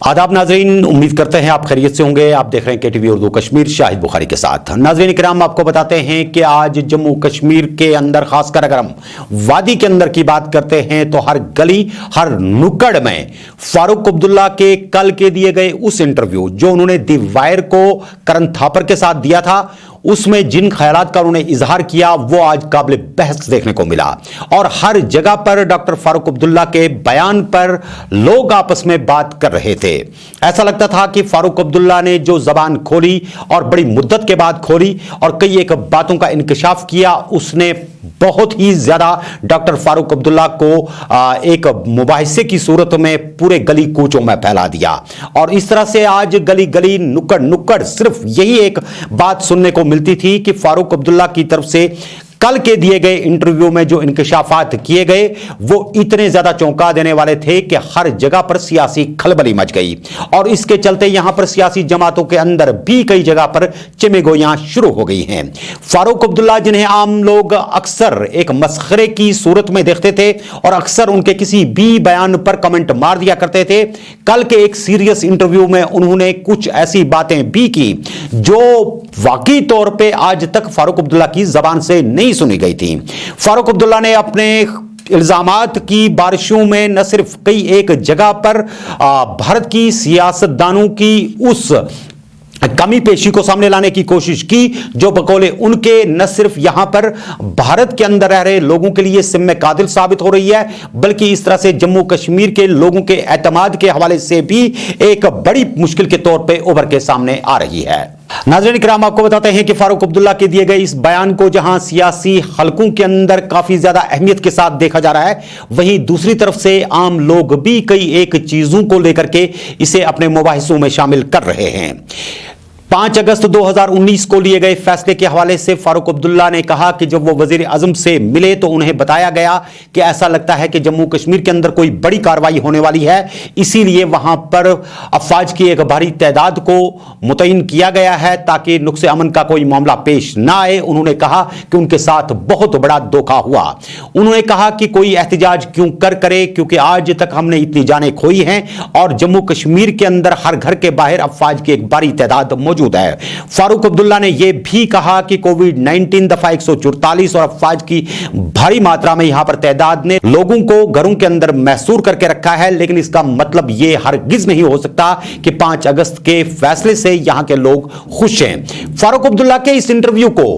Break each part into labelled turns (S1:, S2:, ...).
S1: आदाब नाजरीन, उम्मीद करते हैं आप खैरियत से होंगे। आप देख रहे हैं KTV उर्दू कश्मीर शाहिद बुखारी के साथ। नाजरीन किराम, आपको बताते हैं कि आज जम्मू कश्मीर के अंदर, खासकर अगर हम वादी के अंदर की बात करते हैं तो हर गली हर नुक्कड़ में फारूक अब्दुल्ला के कल के दिए गए उस इंटरव्यू जो उन्होंने दी वायर को करण थापर के साथ दिया था, उसमें जिन ख्यालात का उन्होंने इजहार किया वो आज काबिल बहस देखने को मिला। और हर जगह पर डॉक्टर फारूक अब्दुल्ला के बयान पर लोग आपस में बात कर रहे थे। ऐसा लगता था कि फारूक अब्दुल्ला ने जो जबान खोली और बड़ी मुद्दत के बाद खोली और कई एक बातों का इंकशाफ किया, उसने बहुत ही ज्यादा डॉक्टर फारूक अब्दुल्ला को एक मुबाहिसे की सूरत में पूरे गली कूचों में फैला दिया। और इस तरह से आज गली गली नुक्कड़ नुक्कड़ सिर्फ यही एक बात सुनने को मिलती थी कि फारूक अब्दुल्ला की तरफ से कल के दिए गए इंटरव्यू में जो इंकशाफात किए गए वो इतने ज्यादा चौंका देने वाले थे कि हर जगह पर सियासी खलबली मच गई। और इसके चलते यहां पर सियासी जमातों के अंदर भी कई जगह पर चिमगोइयां शुरू हो गई हैं। फारूक अब्दुल्ला, जिन्हें आम लोग अक्सर एक मस्खरे की सूरत में देखते थे और अक्सर उनके किसी भी बयान पर कमेंट मार दिया करते थे, कल के एक सीरियस इंटरव्यू में उन्होंने कुछ ऐसी बातें भी की जो वाकई तौर पर आज तक फारूक अब्दुल्ला की जबान से नहीं सुनी गई थी। फारूक अब्दुल्ला ने अपने इल्जामात की बारिशों में न सिर्फ कई एक जगह पर भारत की सियासतदानों की उस कमी पेशी को सामने लाने की कोशिश की जो बकौले उनके न सिर्फ यहां पर भारत के अंदर रह रहे लोगों के लिए सिम कादिल साबित हो रही है, बल्कि इस तरह से जम्मू कश्मीर के लोगों के एतमाद के हवाले से भी एक बड़ी मुश्किल के तौर पे उभर के सामने आ रही है। नाज़रीन किराम, आपको बताते हैं कि फारूक अब्दुल्ला के दिए गए इस बयान को जहां सियासी हलकों के अंदर काफी ज्यादा अहमियत के साथ देखा जा रहा है, वहीं दूसरी तरफ से आम लोग भी कई एक चीजों को लेकर के इसे अपने मुबाहिसों में शामिल कर रहे हैं। 5 अगस्त 2019 को लिए गए फैसले के हवाले से फारूक अब्दुल्ला ने कहा कि जब वो वजीर आजम से मिले तो उन्हें बताया गया कि ऐसा लगता है कि जम्मू कश्मीर के अंदर कोई बड़ी कार्रवाई होने वाली है, इसीलिए वहां पर अफवाज की एक भारी तादाद को मुतय्यन किया गया है ताकि नुक्से अमन का कोई मामला पेश ना आए। उन्होंने कहा कि उनके साथ बहुत बड़ा धोखा हुआ। उन्होंने कहा कि कोई एहतजाज क्यों करे, क्योंकि आज तक हमने इतनी जानें खोई हैं और जम्मू कश्मीर के अंदर हर घर के बाहर अफवाज की एक बड़ी तादाद मौजूद है। फारूक अब्दुल्ला ने यह भी कहा कि कोविड-19 दफा 144 और अफवाज की भारी मात्रा में यहां पर तादाद ने लोगों को घरों के अंदर महसूर करके रखा है, लेकिन इसका मतलब यह हरगिज नहीं हो सकता कि 5 अगस्त के फैसले से यहां के लोग खुश हैं। फारूक अब्दुल्ला के इस इंटरव्यू को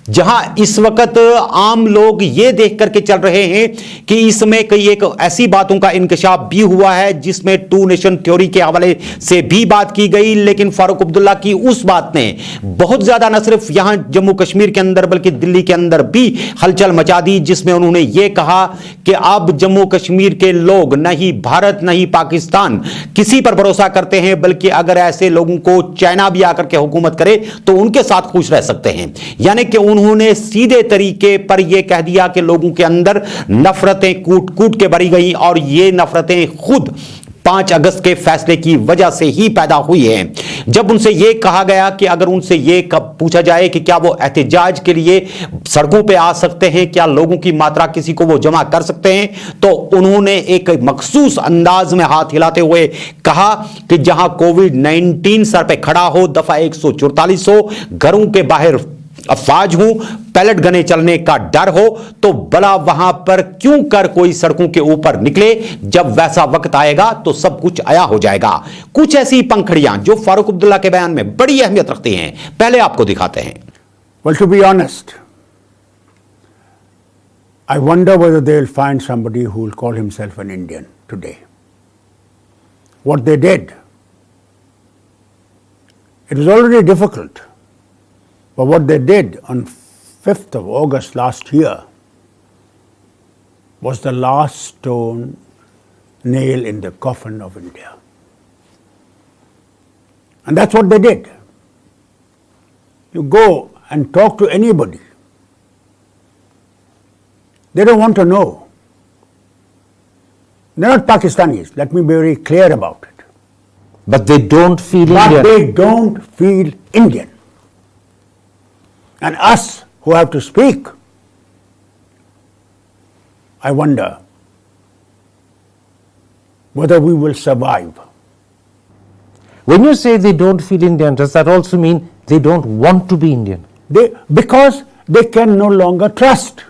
S1: जहां इस वक्त आम लोग ये देख करके चल रहे हैं कि इसमें कई एक ऐसी बातों का इंकशाफ भी हुआ है जिसमें 2 नेशन थ्योरी के हवाले से भी बात की गई, लेकिन फारूक अब्दुल्ला की उस बात ने बहुत ज्यादा न सिर्फ यहां जम्मू कश्मीर के अंदर बल्कि दिल्ली के अंदर भी हलचल मचा दी, जिसमें उन्होंने ये कहा कि अब जम्मू कश्मीर के लोग न ही भारत न ही पाकिस्तान किसी पर भरोसा करते हैं, बल्कि अगर ऐसे लोगों को चाइना भी आकर के हुकूमत करे तो उनके साथ खुश रह सकते हैं। यानी कि उन्होंने सीधे तरीके पर यह कह दिया कि लोगों के अंदर नफरतें कूट कूट के भरी गई और ये नफरतें खुद 5 अगस्त के फैसले की वजह से ही पैदा हुई हैं। जब उनसे यह कहा गया कि अगर उनसे यह कब पूछा जाए कि क्या वो एहतजाज के लिए सड़कों पे आ सकते हैं, क्या लोगों की मात्रा किसी को वो जमा कर सकते हैं, तो उन्होंने एक मखसूस अंदाज में हाथ हिलाते हुए कहा कि जहां कोविड-19 सर पे खड़ा हो, दफा 144 हो, घरों के बाहर अफवाज हूं, पैलेट गने चलने का डर हो, तो भला वहां पर क्यों कर कोई सड़कों के ऊपर निकले। जब वैसा वक्त आएगा तो सब कुछ आया हो जाएगा। कुछ ऐसी पंखड़ियां जो फारूक अब्दुल्ला के बयान में बड़ी अहमियत रखती हैं, पहले आपको दिखाते हैं।
S2: Well, to be honest, I wonder whether they'll find somebody who will call himself an Indian today. What they did, it was already difficult. But what they did on 5th of August last year was the last stone nail in the coffin of India. And that's what they did. You go and talk to anybody, they don't want to know. They're not Pakistanis, let me be very clear about it.
S3: But they don't feel Indian.
S2: But they don't feel Indian. And us who have to speak, I wonder whether we will survive.
S3: When you say they don't feel Indian, does that also mean they don't want to be Indian?
S2: Because they can no longer trust.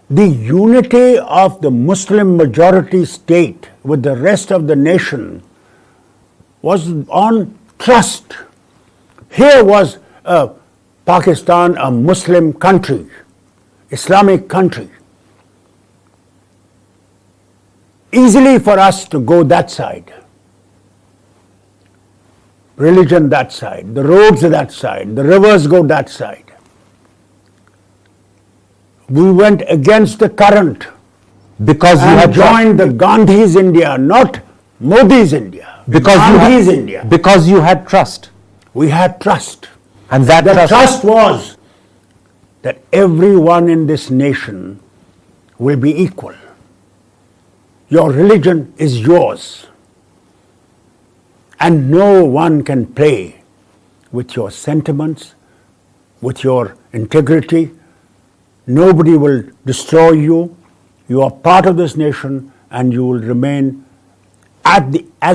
S2: The unity of the Muslim majority state with the rest of the nation was on trust. Here was Pakistan, a Muslim country, Islamic country. Easily for us to go that side. Religion that side, the roads that side, the rivers go that side. We went against the current
S3: Because you
S2: and
S3: had
S2: joined the Gandhi's India, not Modi's India. Gandhi's India.
S3: Because you had trust.
S2: We had trust.
S3: And that
S2: The
S3: trust,
S2: trust was that everyone in this nation will be equal. Your religion is yours. And no one can play with your sentiments, with your integrity. Nobody will destroy you. You are part of this nation, and you will remain as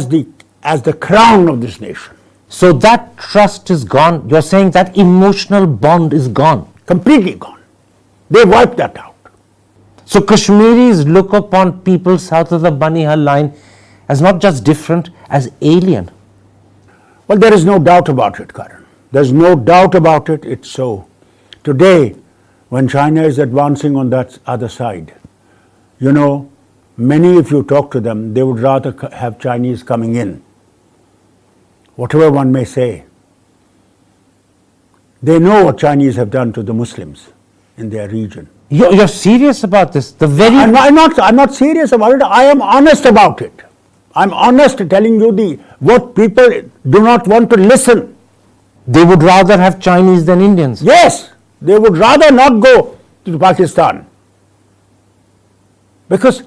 S2: the crown of this nation.
S3: so that trust is gone. You're saying that emotional bond is gone.
S2: Completely gone. They wiped that out.
S3: So Kashmiris look upon people south of the Banihal line as not just different, as alien.
S2: Well, there is no doubt about it, Karan. There's no doubt about it. It's so. Today, when China is advancing on that other side, you know, many, if you talk to them, they would rather have Chinese coming in. Whatever one may say, they know what Chinese have done to the Muslims in their region.
S3: You're serious about this? The very
S2: I'm not serious about it. I am honest about it. I'm honest telling you what people do not want to listen.
S3: they would rather have Chinese than Indians.
S2: Yes, they would rather not go to Pakistan because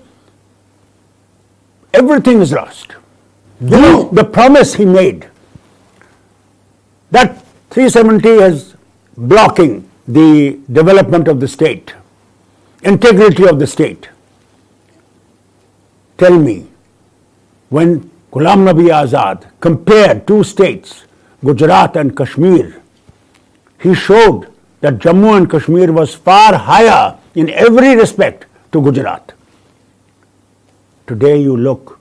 S2: everything is lost. You know, the promise he made that 370 is blocking the development of the state, integrity of the state. Tell me, when Ghulam Nabi Azad compared two states, Gujarat and Kashmir, he showed that Jammu and Kashmir was far higher in every respect to Gujarat. Today you look,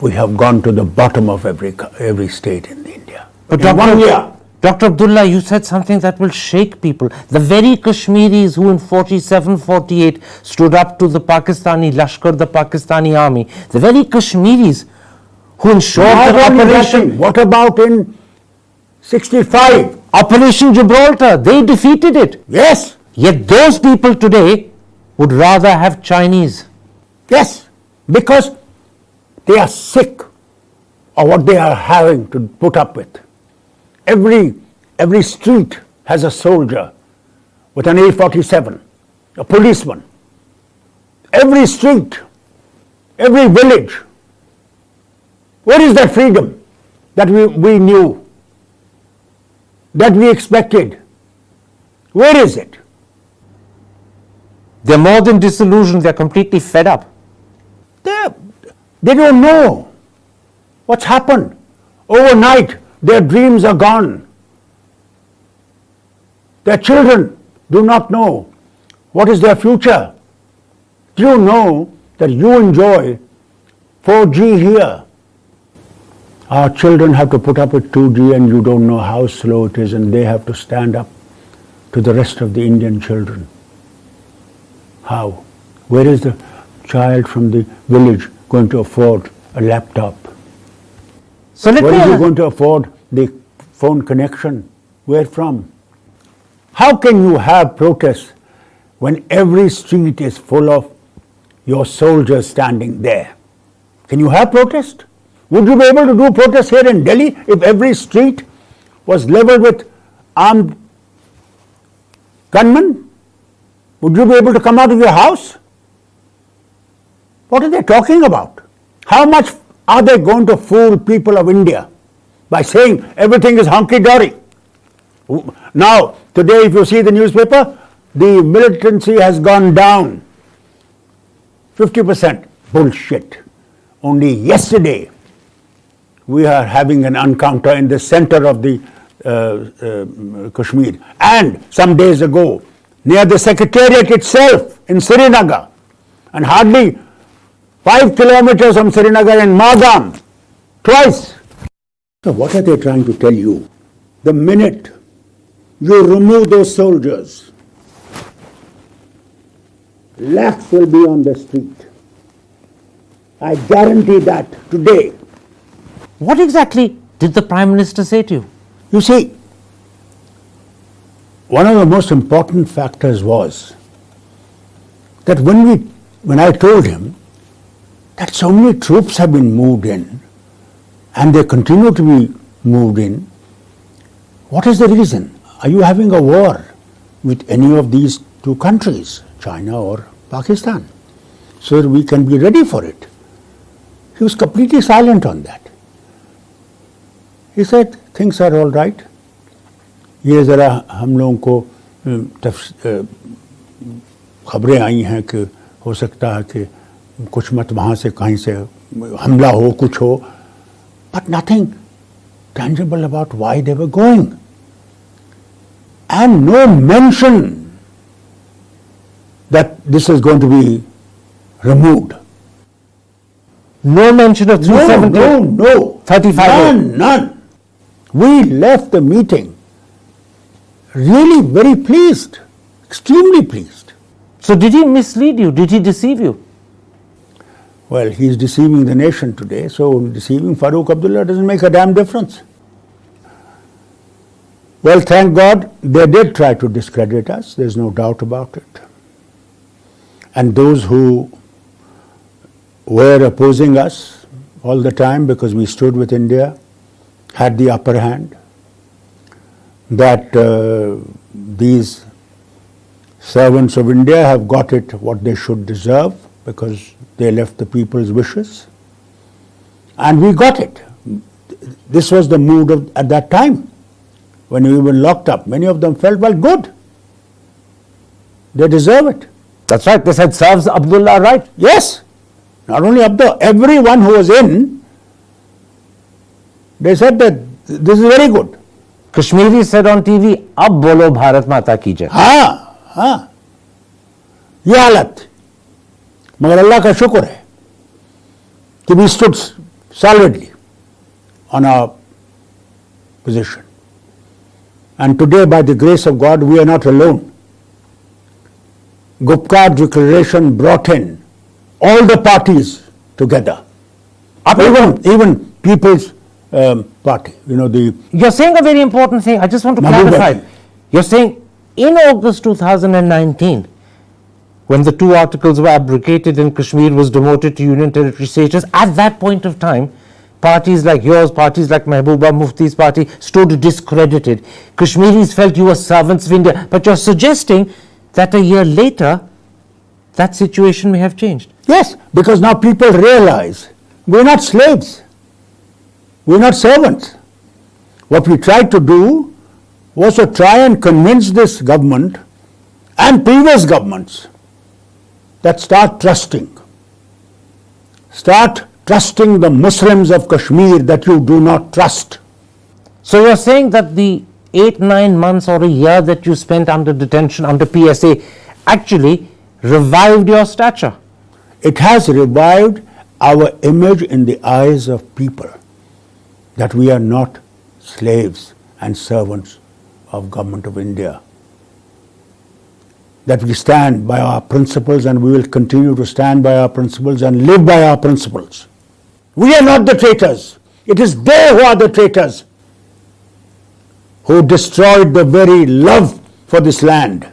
S2: we have gone to the bottom of every state in India.
S3: But
S2: In 1 year.
S3: Dr. Abdullah, you said something that will shake people. The very Kashmiris who in 47-48 stood up to the Pakistani Lashkar, the Pakistani army, the very Kashmiris who ensured
S2: Not
S3: that
S2: only that
S3: Operation,
S2: thing, what about in 65?
S3: Operation Gibraltar, they defeated it.
S2: Yes,
S3: Yet those people today would rather have Chinese.
S2: yes, because they are sick of what they are having to put up with. Every street has a soldier with an A47, a policeman. Every street, every village. Where is that freedom that we knew, that we expected? Where is it?
S3: They're more than disillusioned, they're completely fed up.
S2: They don't know what's happened. Overnight, their dreams are gone. Their children do not know what is their future. Do you know that you enjoy 4G here? Our children have to put up with 2G, and you don't know how slow it is, and they have to stand up to the rest of the Indian children. How? Where is the child from the village going to afford a laptop?
S3: So let
S2: Where is he
S3: me
S2: going to afford the phone connection? Where from? How can you have protests when every street is full of your soldiers standing there? Can you have protest? Would you be able to do protest here in Delhi if every street was leveled with armed gunmen? Would you be able to come out of your house? What are they talking about? How much are they going to fool people of India by saying everything is hunky-dory? Now, today if you see the newspaper, the militancy has gone down 50%. Bullshit. Only yesterday, we are having an encounter in the center of the Kashmir. And some days ago, near the Secretariat itself in Srinagar, and hardly 5 kilometers from Srinagar in Magham, twice. So what are they trying to tell you? The minute you remove those soldiers, lakhs will be on the street. I guarantee that today.
S3: What exactly did the Prime Minister say to you?
S2: You see, one of the most important factors was that when I told him that so many troops have been moved in and they continue to be moved in, what is the reason? Are you having a war with any of these two countries, China or Pakistan, so that we can be ready for it? He was completely silent on that. He said, things are all right. یہ ذرا ہم لوگوں کو خبریں آئی ہیں کہ ہو سکتا ہے کہ کچھ مت وہاں سے کہیں سے حملہ ہو کچھ ہو but nothing tangible about why they were going and no mention that this is going to be removed.
S3: No mention of 370.
S2: No.
S3: 35.
S2: None. We left the meeting really very pleased, extremely pleased.
S3: So did he mislead you? Did he deceive you?
S2: Well, he's deceiving the nation today, so deceiving Farooq Abdullah doesn't make a damn difference. Well, thank God, they did try to discredit us, there's no doubt about it. And those who were opposing us all the time because we stood with India had the upper hand, that these servants of India have got it what they should deserve because they left the people's wishes. And we got it. This was the mood at that time. When we were locked up, many of them felt, well, good. They deserve it.
S3: That's right. They said, serves Abdullah right.
S2: Yes. Not only Abdullah, everyone who was in, they said that this is very good.
S3: Kashmiri said on TV, ab bolo Bharat Mata ki jai.
S2: ہاں یہ حالت مگر اللہ کا شکر ہے کہ we stood solidly on our position. And today, by the grace of God, we are not alone. Gupkar Declaration brought in all the parties together. Even People's Party,
S3: You're saying a very important thing. I just want to clarify. You're saying in August 2019, when the 2 articles were abrogated and Kashmir was demoted to Union Territory status, at that point of time, parties like yours, parties like Mehbooba Mufti's party stood discredited. Kashmiris felt you were servants of India. But you're suggesting that a year later, that situation may have changed.
S2: Yes, because now people realize we're not slaves. We're not servants. What we tried to do was to try and convince this government and previous governments that start trusting the Muslims of Kashmir that you do not trust.
S3: So you're saying that the 8-9 months or a year that you spent under detention under PSA actually revived your stature?
S2: It has revived our image in the eyes of people that we are not slaves and servants of Government of India. That we stand by our principles and we will continue to stand by our principles and live by our principles. We are not the traitors. It is they who are the traitors, who destroyed the very love for this land.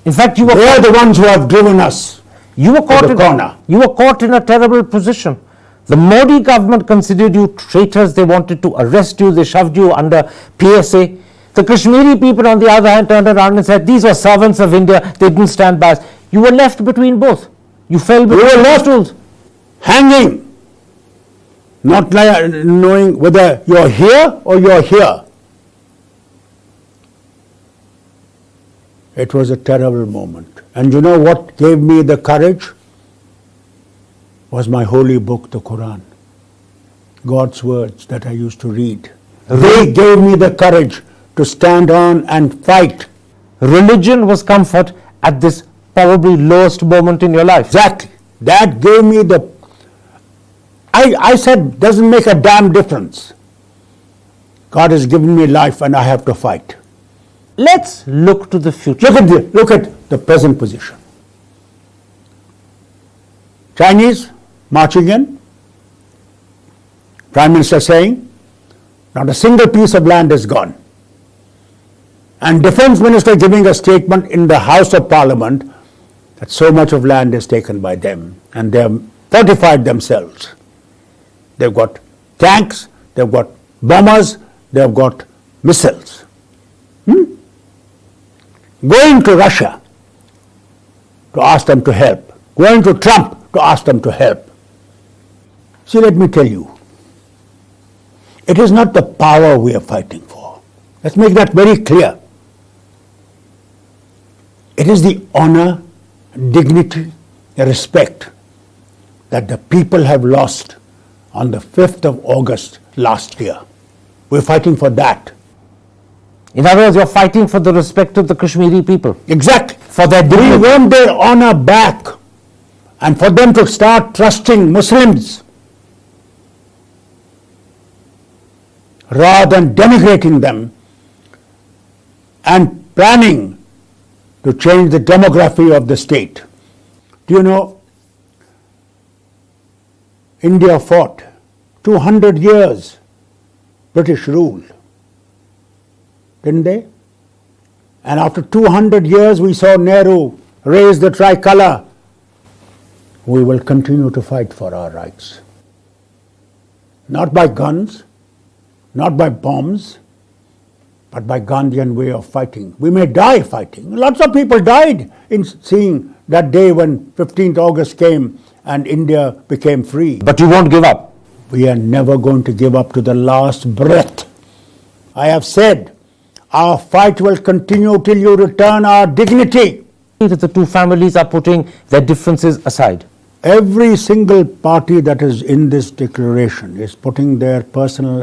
S3: In fact,
S2: They are the ones who have driven us
S3: You were
S2: to the corner.
S3: You were caught in a terrible position. The Modi government considered you traitors. They wanted to arrest you. They shoved you under PSA. The Kashmiri people, on the other hand, turned around and said, these were servants of India. They didn't stand by us. You were left between both. You fell between two stools.
S2: Hanging, not knowing whether you're here or you're here. It was a terrible moment. And you know what gave me the courage? Was my holy book, the Quran. God's words that I used to read. They gave me the courage to stand on and fight.
S3: Religion was comfort at this probably lowest moment in your life.
S2: Exactly. That gave me the... I said, doesn't make a damn difference. God has given me life and I have to fight.
S3: Let's look to the future.
S2: Look at the present position. Chinese marching in. Prime Minister saying, not a single piece of land is gone. And Defence Minister giving a statement in the House of Parliament that so much of land is taken by them and they have fortified themselves. They've got tanks, they've got bombers, they've got missiles. Going to Russia to ask them to help. Going to Trump to ask them to help. See, let me tell you, it is not the power we are fighting for. Let's make that very clear. It is the honor, dignity, respect that the people have lost on the 5th of August last year. We're fighting for that.
S3: In other words, you're fighting for the respect of the Kashmiri people.
S2: Exactly.
S3: For their
S2: We
S3: dignity.
S2: want their honor back and for them to start trusting Muslims rather than denigrating them and planning to change the demography of the state. Do you know, India fought 200 years British rule, didn't they? And after 200 years we saw Nehru raise the tricolour. We will continue to fight for our rights. Not by guns, not by bombs, but by Gandhian way of fighting. We may die fighting. Lots of people died in seeing that day when 15th August came and India became free.
S3: But you won't give up.
S2: We are never going to give up to the last breath. I have said, our fight will continue till you return our dignity.
S3: That the two families are putting their differences aside.
S2: Every single party that is in this declaration is putting their personal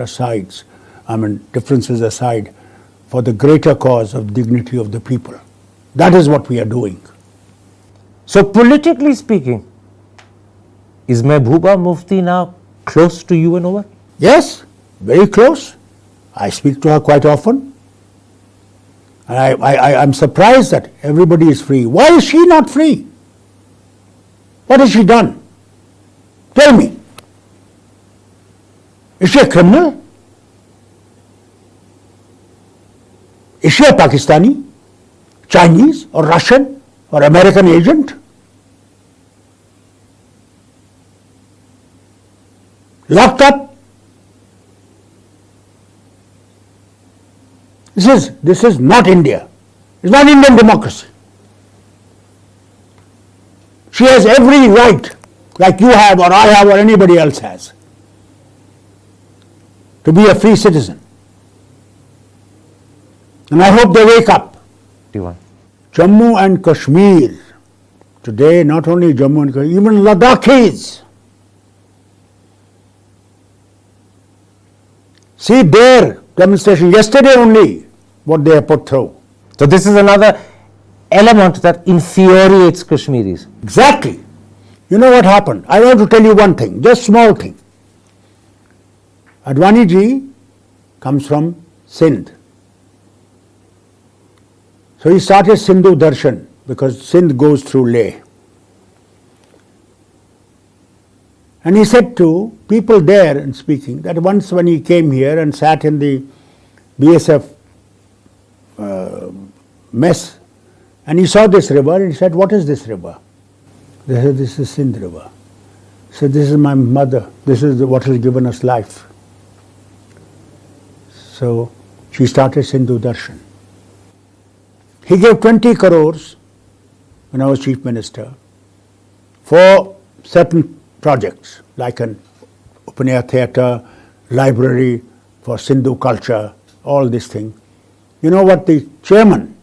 S2: differences aside for the greater cause of dignity of the people. That is what we are doing.
S3: So politically speaking, is Mehbooba Mufti now close to you and Omar?
S2: Yes, very close. I speak to her quite often. And I'm surprised that everybody is free. Why is she not free? What has she done? Tell me. Is she a criminal? Is she a Pakistani, Chinese or Russian or American agent? Locked up? This is not India. It's not Indian democracy. She has every right, like you have or I have or anybody else has, to be a free citizen. And I hope they wake up. Jammu and Kashmir, today not only Jammu and Kashmir, even Ladakhis, see their demonstration yesterday only, what they have put through.
S3: So this is another element that infuriates Kashmiris.
S2: Exactly. You know what happened? I want to tell you one thing, just small thing. Advani ji comes from Sindh. So he started Sindhu Darshan because Sindh goes through Leh. And he said to people there in speaking that once when he came here and sat in the BSF mess and he saw this river and he said, "What is this river?" They said, "This is Sindh river." He said, "This is my mother. This is what has given us life." So she started Sindhu Darshan. He gave 20 crores when I was Chief Minister for certain projects like an open air theatre, library for Sindhu culture, all this thing. You know what the chairman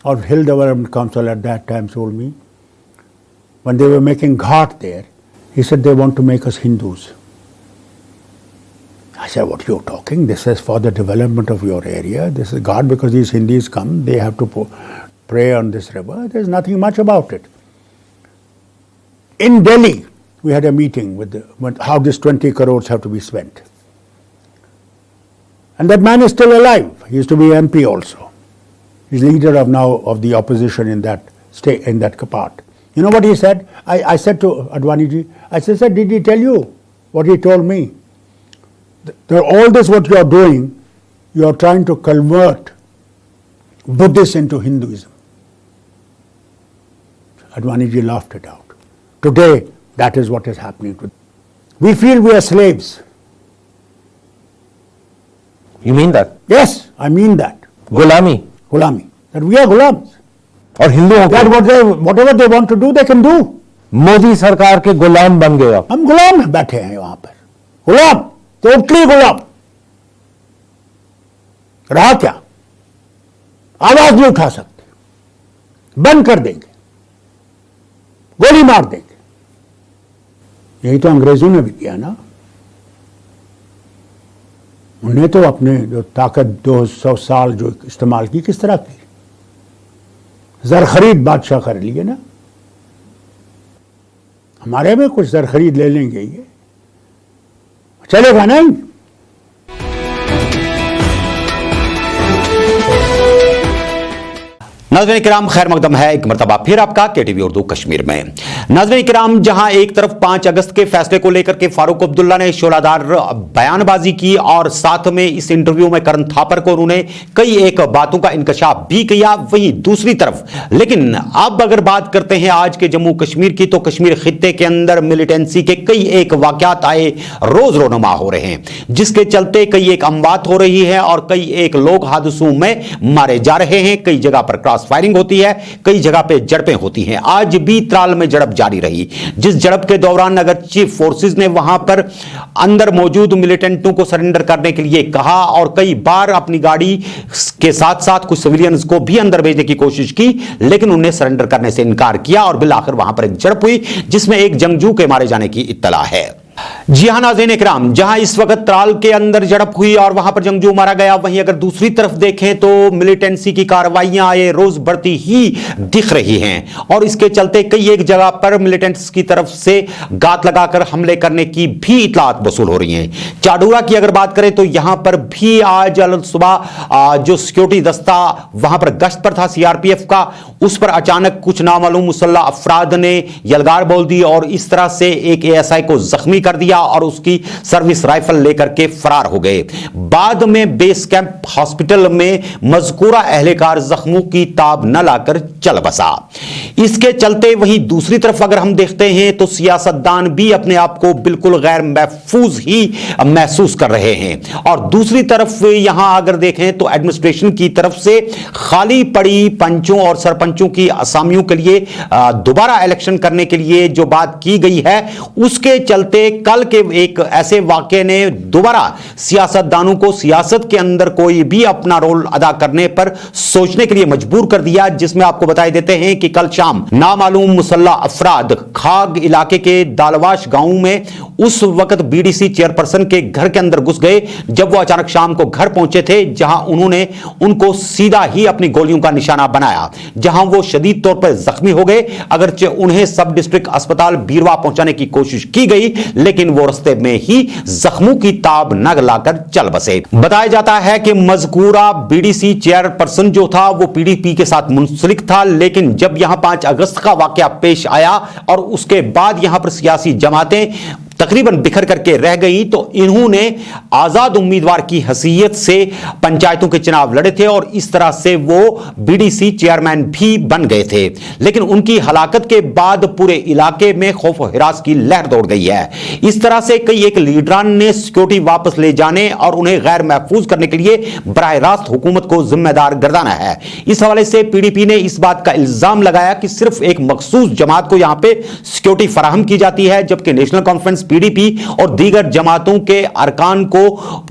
S2: of Hill Development Council at that time told me? When they were making ghat there, he said they want to make us Hindus. I said, what are you talking? This is for the development of your area. This is God, because these Hindus come, they have to pray on this river. There's nothing much about it. In Delhi, we had a meeting with how this 20 crores have to be spent. And that man is still alive. He used to be MP also. He's leader of the opposition in that state, in that part. You know what he said? I said to Advani ji, I said, sir, did he tell you what he told me? All this what you are doing, you are trying to convert Buddhists into Hinduism. Advani ji laughed it out. Today, that is what is happening to them. We feel we are slaves.
S3: You mean that?
S2: Yes, I mean that.
S3: Gulami.
S2: Gulami. That we are gulams.
S3: और हिंदुओं
S2: That
S3: को
S2: whatever they want to do, they can do.
S3: Modi सरकार के गुलाम बन गए आप.
S2: हम गुलाम बैठे हैं वहां पर. गुलाम, टोटली गुलाम. रहा क्या? आवाज नहीं उठा सकते. बंद कर देंगे. गोली मार देंगे. यही तो अंग्रेजों ने भी किया ना. उन्हें तो अपने जो ताकत 200 साल जो इस्तेमाल की, किस तरह की? जर खरीद बादशाह कर लिए ना. हमारे में कुछ जर खरीद ले लेंगे, ये चलेगा नहीं.
S1: नाज़रीन किराम, खैर मकदम है एक मरतबा फिर आपका केटीवी उर्दू कश्मीर में। नाज़रीन किराम, जहां एक तरफ 5 अगस्त के फैसले को लेकर के फारूक अब्दुल्ला ने शोलादार बयानबाजी की और साथ में इस इंटरव्यू में करण थापर को उन्होंने कई एक बातों का इंकशाफ भी किया, वहीं दूसरी तरफ लेकिन अब अगर बात करते हैं आज के जम्मू कश्मीर की, तो कश्मीर खित्ते के अंदर मिलिटेंसी के कई एक वाकयात आए रोज रोनुमा हो रहे हैं, जिसके चलते कई एक अमवात हो रही है और कई एक लोग हादसों में मारे जा रहे हैं। कई जगह पर क्रॉस फायरिंग होती है, कई जगह पे झड़पें होती हैं। आज भी त्राल में झड़प जारी रही, जिस झड़प के दौरान अगर चीफ फोर्सेस ने वहां पर अंदर मौजूद मिलिटेंटों को सरेंडर करने के लिए कहा और कई बार अपनी गाड़ी के साथ साथ कुछ सिविलियंस को भी अंदर भेजने की कोशिश की, लेकिन उन्हें सरेंडर करने से इनकार किया और बिलाखिर वहां पर एक झड़प हुई जिसमें एक जंगजू के मारे जाने की इत्तला है। जी हां नाज़रीन इकराम, जहां इस वक्त त्राल के अंदर झड़प हुई और वहां पर जंगजू मारा गया, वहीं अगर दूसरी तरफ देखें तो मिलिटेंसी की कार्रवाइयां ये रोज बढ़ती ही दिख रही हैं और इसके चलते कई एक जगह पर मिलिटेंट्स की तरफ से गात लगाकर हमले करने की भी इतलात वसूल हो रही हैं। चाडूरा की अगर बात करें तो यहां पर भी आज सुबह जो सिक्योरिटी दस्ता वहां पर गश्त पर था सीआरपीएफ का, उस पर अचानक कुछ नामालूम मुसल्ला अफराद ने यलगार बोल दी और इस तरह से एक एएसआई को जख्मी कर दिया और उसकी सर्विस राइफल लेकर के फरार हो गए। बाद में बेस कैंप हॉस्पिटल में मजकूरा अहलकार जख्मों की ताब न लाकर चल बसा। इसके चलते वहीं दूसरी तरफ अगर हम देखते हैं तो सियासतदान भी अपने आप को बिल्कुल गैर महफूज ही महसूस कर रहे हैं और दूसरी तरफ यहां अगर देखें तो एडमिनिस्ट्रेशन की तरफ से खाली पड़ी पंचों और सरपंचों की असामियों के लिए दोबारा इलेक्शन करने के लिए जो बात की गई है, उसके चलते कल के एक ऐसे वाकये ने दोबारा सियासतदानों को सियासत के अंदर कोई भी अपना रोल अदा करने पर सोचने के लिए मजबूर कर दिया, जिसमें आपको बताई देते हैं कि कल शाम नामालूम मुसल्ला अफराद खाग इलाके के दालवाश गांव में उस वक्त बीडीसी चेयरपर्सन के घर के अंदर घुस गए जब वो अचानक शाम को घर पहुंचे थे, जहां उन्होंने उनको सीधा ही अपनी गोलियों का निशाना बनाया, जहां वो शदीद तौर पर जख्मी हो गए। अगरचे उन्हें सब डिस्ट्रिक्ट अस्पताल बीरवा पहुंचाने की कोशिश की गई, लेकिन वो रास्ते में ही जख्मों की ताब न लाकर चल बसे। बताया जाता है कि मजकूरा बीडीसी चेयरपर्सन जो था वो पीडीपी के साथ मुंसलिक था, लेकिन जब यहां 5 अगस्त का वाकया पेश आया और उसके बाद यहां पर सियासी जमातें तकरीबन बिखर करके रह गई, तो इन्होंने आजाद उम्मीदवार की हैसियत से पंचायतों के चुनाव लड़े थे और इस तरह से वो बीडीसी चेयरमैन भी बन गए थे। लेकिन उनकी हलाकत के बाद पूरे इलाके में खौफ और हिरास की लहर दौड़ गई है। इस तरह से कई एक लीडरान ने सिक्योरिटी वापस ले जाने और उन्हें गैर महफूज करने के लिए बराह रास्त हुकूमत को जिम्मेदार गर्दाना है। इस हवाले से पीडीपी ने इस बात का इल्जाम लगाया कि सिर्फ एक मखसूस जमात को यहां पे सिक्योरिटी फराहम की जाती है, जबकि नेशनल कॉन्फ्रेंस पीडीपी और दीगर जमातों के अरकान को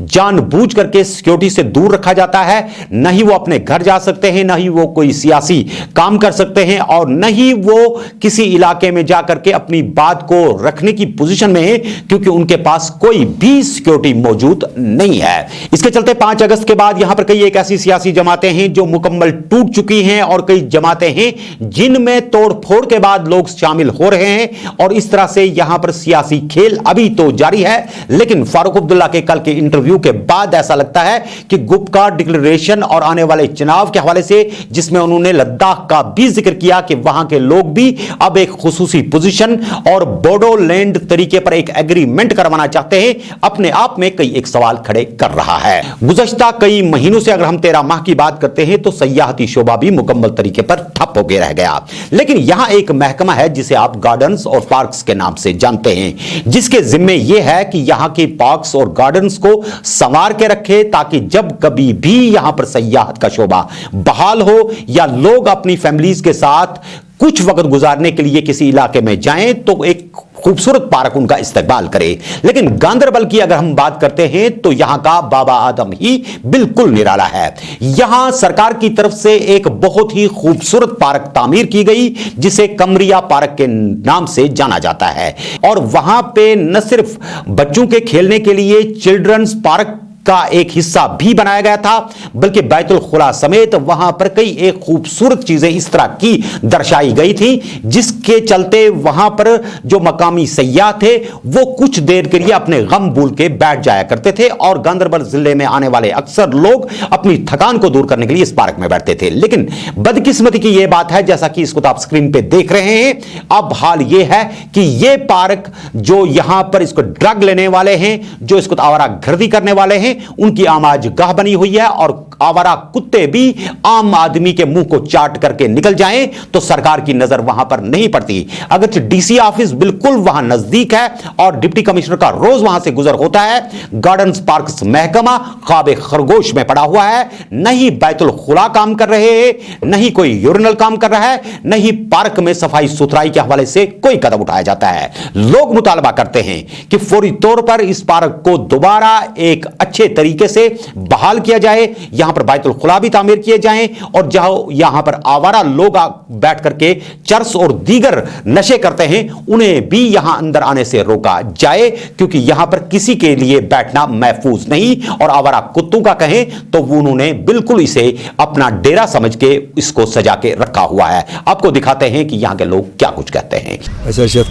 S1: जानबूझ करके सिक्योरिटी से दूर रखा जाता है। न ही वो अपने घर जा सकते हैं, न ही वो कोई सियासी काम कर सकते हैं और न ही वो किसी इलाके में जाकर के अपनी बात को रखने की पोजीशन में है, क्योंकि उनके पास कोई भी सिक्योरिटी मौजूद नहीं है। इसके चलते 5 अगस्त के बाद यहां पर कई एक ऐसी सियासी जमातें हैं जो मुकम्मल टूट चुकी हैं और कई जमातें हैं जिनमें तोड़फोड़ के बाद लोग शामिल हो रहे हैं और इस तरह से यहां पर सियासी खेल अभी तो जारी है। लेकिन फारूक अब्दुल्ला के कल के इंटरव्यू के बाद ऐसा लगता है कि गुपकार डिक्लेरेशन और आने वाले चुनाव के हवाले से, जिसमें उन्होंने लद्दाख का भी जिक्र किया कि वहां के लोग भी अब एक खुसूसी पोजीशन और बोडोलैंड तरीके पर एक एग्रीमेंट करवाना चाहते हैं, अपने आप में कई एक सवाल खड़े कर रहा है। गुज़श्ता कई महीनों से अगर हम 13 माह की बात करते हैं तो सयाहती शोबा भी मुकम्मल तरीके पर ठप हो गया रह गया। लेकिन यहां एक महकमा है जिसे आप गार्डन्स और पार्क्स के नाम से जानते हैं, जिसके जिम्मे यह है कि यहां के पार्क्स और गार्डन्स को संवार के रखे, ताकि जब कभी भी यहां पर सयाहत का शोबा बहाल हो या लोग अपनी फैमिलीज के साथ कुछ वक्त गुजारने के लिए किसी इलाके में जाएं तो एक खूबसूरत पार्क उनका इस्तेमाल करे। लेकिन गांदरबल की अगर हम बात करते हैं तो यहां का बाबा आदम ही बिल्कुल निराला है। यहां सरकार की तरफ से एक बहुत ही खूबसूरत पार्क तामीर की गई जिसे कमरिया पार्क के नाम से जाना जाता है और वहां पे न सिर्फ बच्चों के खेलने के लिए चिल्ड्रंस पार्क का एक हिस्सा भी बनाया गया था, बल्कि बैतुल खुला समेत वहां पर कई एक खूबसूरत चीजें इस तरह की दर्शाई गई थी जिसके चलते वहां पर जो मकामी सयाह थे वो कुछ देर के लिए अपने गम भूल के बैठ जाया करते थे और गांदरबल जिले में आने वाले अक्सर लोग अपनी थकान को दूर करने के लिए इस पार्क में बैठते थे। लेकिन बदकिस्मती की यह बात है, जैसा कि इसको आप स्क्रीन पे देख रहे हैं, अब हाल यह है कि यह पार्क जो यहां पर इसको ड्रग लेने वाले हैं, जो इसको आवारा गर्दी करने वाले हैं, उनकी आमाज गाह बनी हुई है और आवारा कुत्ते भी आम आदमी के मुंह को चाट करके निकल जाएं तो सरकार की नजर वहां पर नहीं पड़ती। अगर डीसी ऑफिस बिल्कुल वहां नजदीक है और डिप्टी कमिश्नर का रोज वहां से गुजर होता है, गार्डन्स पार्क्स महकमा ख्वाबे खरगोश में पड़ा हुआ है, नहीं बैतुल खुला काम कर रहे हैं, नहीं कोई यूरिनल काम कर रहा है, नहीं पार्क में सफाई सुथराई के हवाले से कोई कदम उठाया जाता है। लोग मुतालबा करते हैं कि फौरी तौर पर इस पार्क को दोबारा एक अच्छे तरीके से बहाल किया जाए, यहां पर बैतुल खुला भी तामीर किए जाएं और जहां यहां पर आवारा लोग बैठ करके चर्स और दीगर नशे करते हैं उन्हें भी यहां अंदर आने से रोका जाए, क्योंकि यहां पर किसी के लिए बैठना महफूज नहीं। और आवारा कुत्तों का कहें तो उन्होंने बिल्कुल इसे अपना डेरा समझ के इसको सजा के रखा हुआ है। आपको दिखाते हैं कि यहां के लोग क्या कुछ कहते हैं।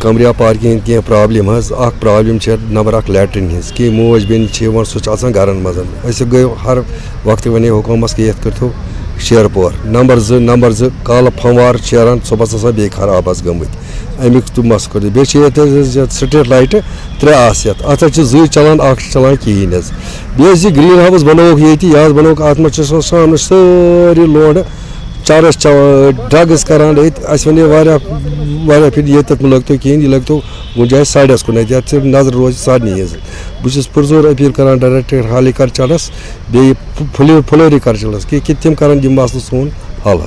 S4: कमरिया पार्किंग की प्रॉब्लम प्रॉब्लम नंबर 1 लैट्रिन हज कि मोज बेन सह घर मज गई हर वक्त वन हुकूमत कि करो शेरपोर नंबर 2 काल फमवार शेरान सुबह बे खराब गमत अमुक तो मस कर बे स्ट्रीट लाइट 3 अत जु चलान चलान कहें बे ग्रीन हाउस बनोक ये बनोक अत मे सारी लोड चरस ड्रग्स करान वे फिर ये लगत कहें यह लगत गुंजाइश साइडस कुन नजर रोज सारे बहुत पुरजोर अपील कर डायरेक्टर हॉर्टिकल्चरस बे फ्लोरिकल्चरस कि तम कर मसल सोन हल।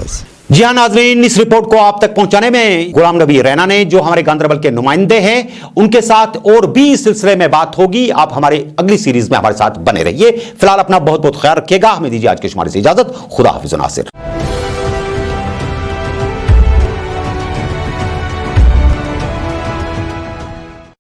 S1: जी हाँ नाज़रीन, इस रिपोर्ट को आप तक पहुंचाने में गुलाम नबी रैना ने, जो हमारे गांदरबल के नुमाइंदे हैं, उनके साथ और भी इस सिलसिले में बात होगी। आप हमारे अगली सीरीज में हमारे साथ बने रहिए। फिलहाल अपना बहुत बहुत ख्याल रखिएगा। हमें दीजिए आज के शुमारे से इजाजत। खुदा हाफिज़ नासिर।